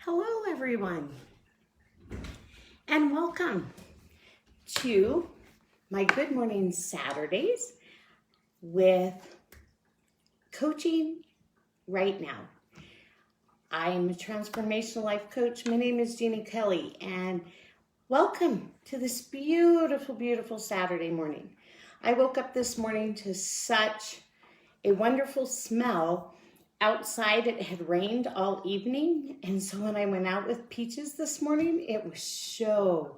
Hello, everyone, and welcome to my Good Morning Saturdays with coaching right now. I'm a transformational life coach. My name is Genie Kelly, and welcome to this beautiful, beautiful Saturday morning. I woke up this morning to such a wonderful smell. Outside, it had rained all evening, and so when I went out with Peaches this morning, it was so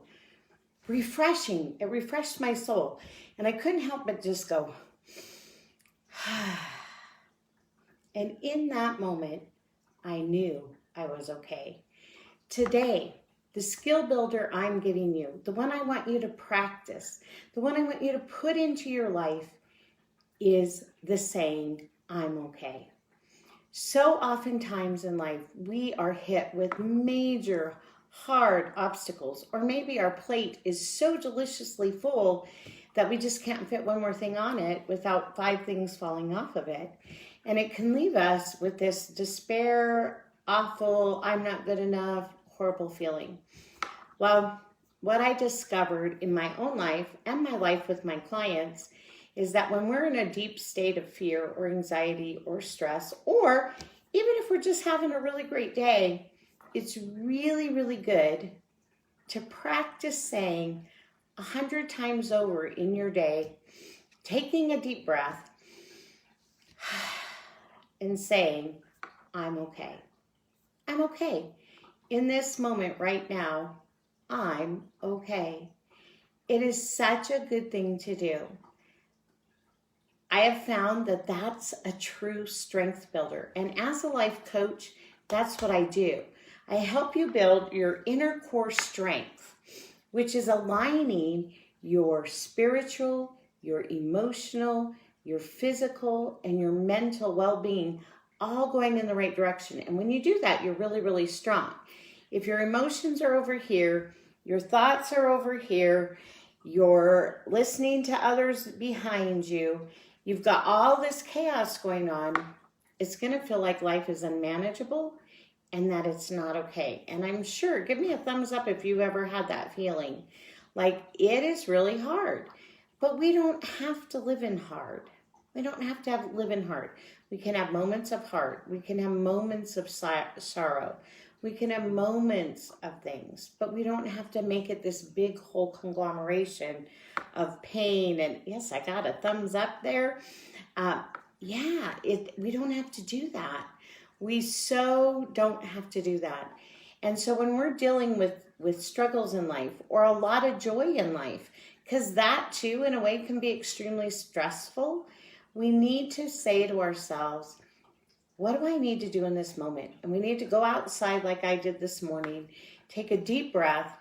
refreshing. It refreshed my soul, and I couldn't help but just go, and in that moment, I knew I was okay. Today, the skill builder I'm giving you, the one I want you to practice, the one I want you to put into your life is the saying, I'm okay. So oftentimes in life, we are hit with major, hard obstacles, or maybe our plate is so deliciously full that we just can't fit one more thing on it without 5 things falling off of it. And it can leave us with this despair, awful, I'm not good enough, horrible feeling. Well, what I discovered in my own life and my life with my clients is that when we're in a deep state of fear or anxiety or stress, or even if we're just having a really great day, it's really, really good to practice saying 100 times over in your day, taking a deep breath and saying, I'm okay. I'm okay. In this moment right now, I'm okay. It is such a good thing to do. I have found that that's a true strength builder. And as a life coach, that's what I do. I help you build your inner core strength, which is aligning your spiritual, your emotional, your physical, and your mental well-being all going in the right direction. And when you do that, you're really, really strong. If your emotions are over here, your thoughts are over here, you're listening to others behind you, you've got all this chaos going on, it's going to feel like life is unmanageable and that it's not okay. And I'm sure, give me a thumbs up if you've ever had that feeling. Like it is really hard, but we don't have to live in hard. We don't have to live in hard. We can have moments of heart. We can have moments of sorrow. We can have moments of things, but we don't have to make it this big whole conglomeration of pain. And yes, I got a thumbs up there. We don't have to do that. We so don't have to do that. And so when we're dealing with struggles in life or a lot of joy in life, because that too, in a way, can be extremely stressful, we need to say to ourselves, what do I need to do in this moment? And we need to go outside like I did this morning, take a deep breath,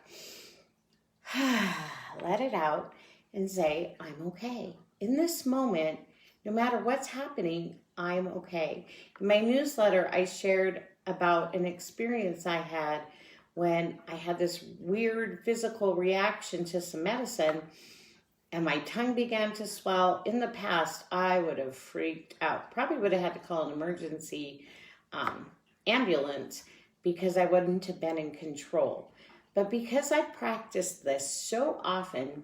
let it out, and say, I'm okay. In this moment, no matter what's happening, I'm okay. In my newsletter, I shared about an experience I had when I had this weird physical reaction to some medicine, and my tongue began to swell. In the past, I would have freaked out. Probably would have had to call an emergency ambulance because I wouldn't have been in control. But because I practiced this so often,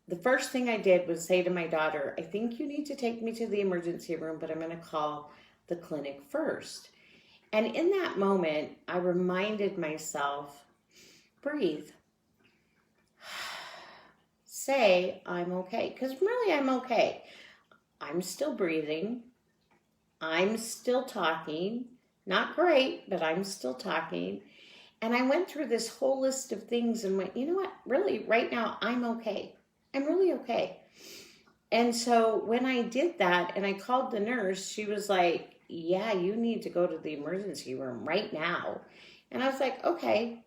the first thing I did was say to my daughter, I think you need to take me to the emergency room, but I'm going to call the clinic first. And in that moment, I reminded myself, breathe. Say, I'm okay. Because really, I'm okay. I'm still breathing. I'm still talking. Not great, but I'm still talking. And I went through this whole list of things and went, you know what? Really, right now, I'm okay. I'm really okay. And so when I did that and I called the nurse, she was like, yeah, you need to go to the emergency room right now. And I was like, okay.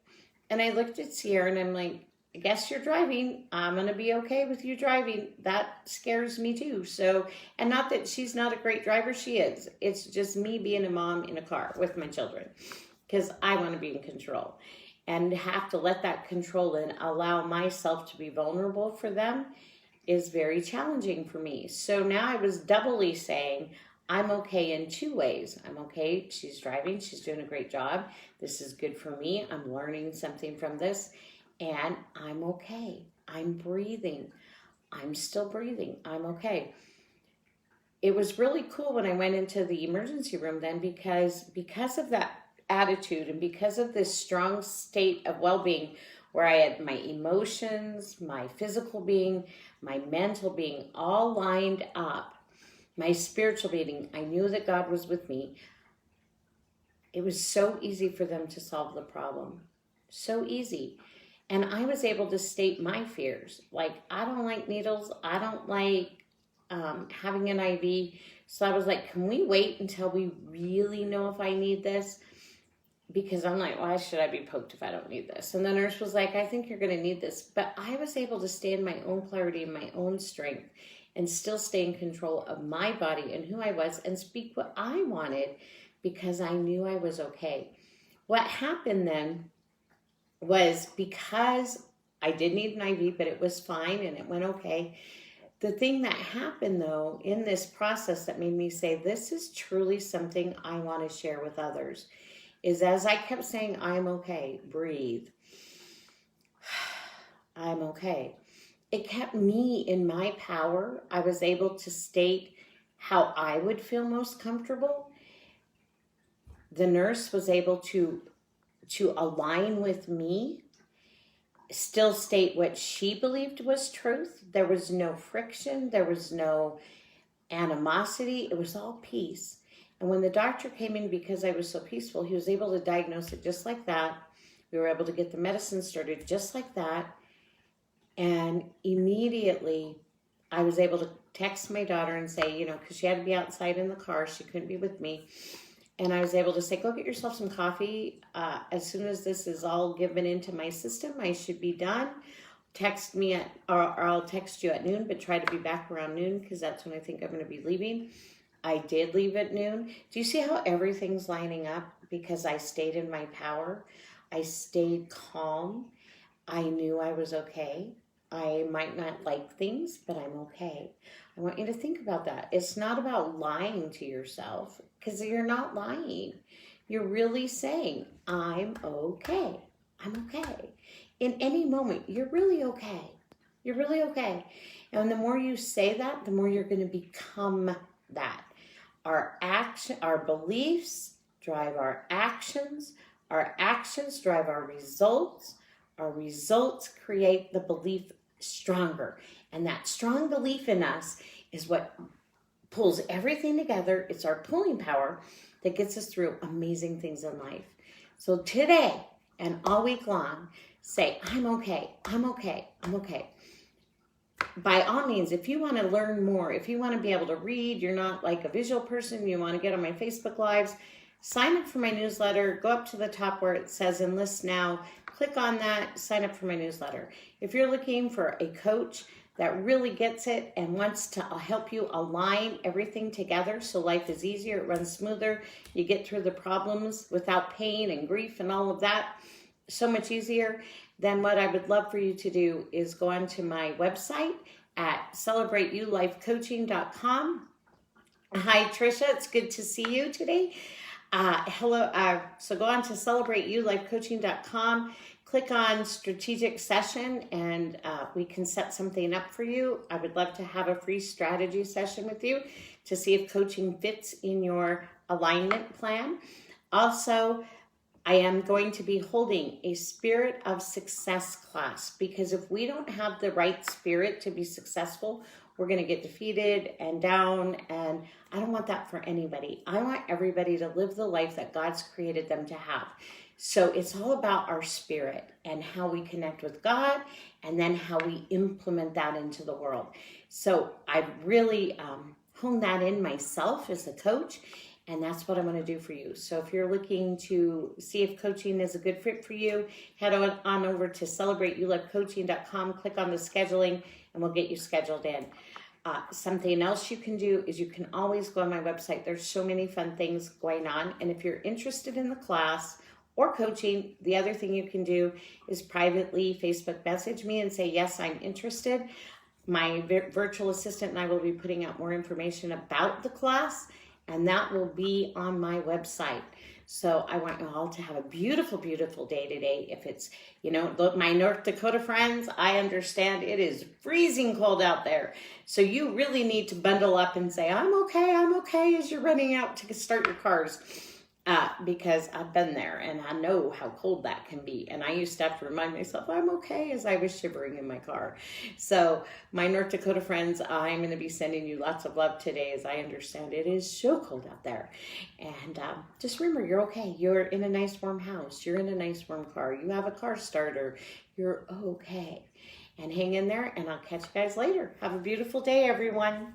And I looked at Sierra and I'm like, I guess you're driving. I'm going to be okay with you driving. That scares me too. So, and not that she's not a great driver, she is. It's just me being a mom in a car with my children because I want to be in control and have to let that control and allow myself to be vulnerable for them is very challenging for me. So now I was doubly saying, I'm okay in two ways. I'm okay, she's driving, she's doing a great job. This is good for me. I'm learning something from this. And I'm okay. I'm breathing. I'm still breathing. I'm okay. It was really cool when I went into the emergency room then because of that attitude and because of this strong state of well-being where I had my emotions, my physical being, my mental being all lined up, my spiritual being, I knew that God was with me. It was so easy for them to solve the problem. So easy. And I was able to state my fears. Like, I don't like needles. I don't like having an IV. So I was like, can we wait until we really know if I need this? Because I'm like, why should I be poked if I don't need this? And the nurse was like, I think you're going to need this. But I was able to stay in my own clarity and my own strength and still stay in control of my body and who I was and speak what I wanted because I knew I was okay. What happened then was because I did need an IV, but it was fine and it went okay. The thing that happened though in this process that made me say, this is truly something I want to share with others, is as I kept saying, I'm okay, breathe, I'm okay. It kept me in my power. I was able to state how I would feel most comfortable. The nurse was able to align with me, still state what she believed was truth. There was no friction. There was no animosity. It was all peace. And when the doctor came in, because I was so peaceful, he was able to diagnose it just like that. We were able to get the medicine started just like that. And immediately I was able to text my daughter and say, because she had to be outside in the car, she couldn't be with me. And I was able to say, go get yourself some coffee. As soon as this is all given into my system, I should be done. Text me or I'll text you at noon, but try to be back around noon because that's when I think I'm going to be leaving. I did leave at noon. Do you see how everything's lining up? Because I stayed in my power. I stayed calm. I knew I was okay. I might not like things, but I'm okay. I want you to think about that. It's not about lying to yourself because you're not lying. You're really saying, I'm okay. I'm okay. In any moment, you're really okay. You're really okay. And the more you say that, the more you're going to become that. Our beliefs drive our actions drive our results create the belief stronger. And that strong belief in us is what pulls everything together. It's our pulling power that gets us through amazing things in life. So today and all week long, say, I'm okay, I'm okay, I'm okay. By all means, if you want to learn more, if you want to be able to read, you're not like a visual person, you want to get on my Facebook Lives, sign up for my newsletter. Go up to the top where it says Enlist Now. Click on that, sign up for my newsletter. If you're looking for a coach that really gets it and wants to help you align everything together so life is easier, it runs smoother, you get through the problems without pain and grief and all of that, so much easier, then what I would love for you to do is go onto my website at celebrateyoulifecoaching.com. Hi, Trisha. It's good to see you today. Hello. So go on to celebrateyoulifecoaching.com. Click on strategic session and we can set something up for you. I would love to have a free strategy session with you to see if coaching fits in your alignment plan. Also, I am going to be holding a Spirit of Success class because if we don't have the right spirit to be successful, we're going to get defeated and down, and I don't want that for anybody. I want everybody to live the life that God's created them to have. So it's all about our spirit and how we connect with God and then how we implement that into the world. So I've really honed that in myself as a coach, and that's what I'm going to do for you. So if you're looking to see if coaching is a good fit for you, head on over to celebrateyoulifecoaching.com, click on the scheduling, and we'll get you scheduled in. Something else you can do is you can always go on my website. There's so many fun things going on. And if you're interested in the class or coaching, the other thing you can do is privately Facebook message me and say, yes, I'm interested. My virtual assistant and I will be putting out more information about the class and that will be on my website. So I want you all to have a beautiful, beautiful day today. If it's, look, my North Dakota friends, I understand it is freezing cold out there. So you really need to bundle up and say, I'm okay, as you're running out to start your cars. Because I've been there and I know how cold that can be. And I used to have to remind myself I'm okay as I was shivering in my car. So my North Dakota friends, I'm going to be sending you lots of love today, as I understand it is so cold out there. And just remember, you're okay. You're in a nice warm house. You're in a nice warm car. You have a car starter. You're okay. And hang in there, and I'll catch you guys later. Have a beautiful day, everyone.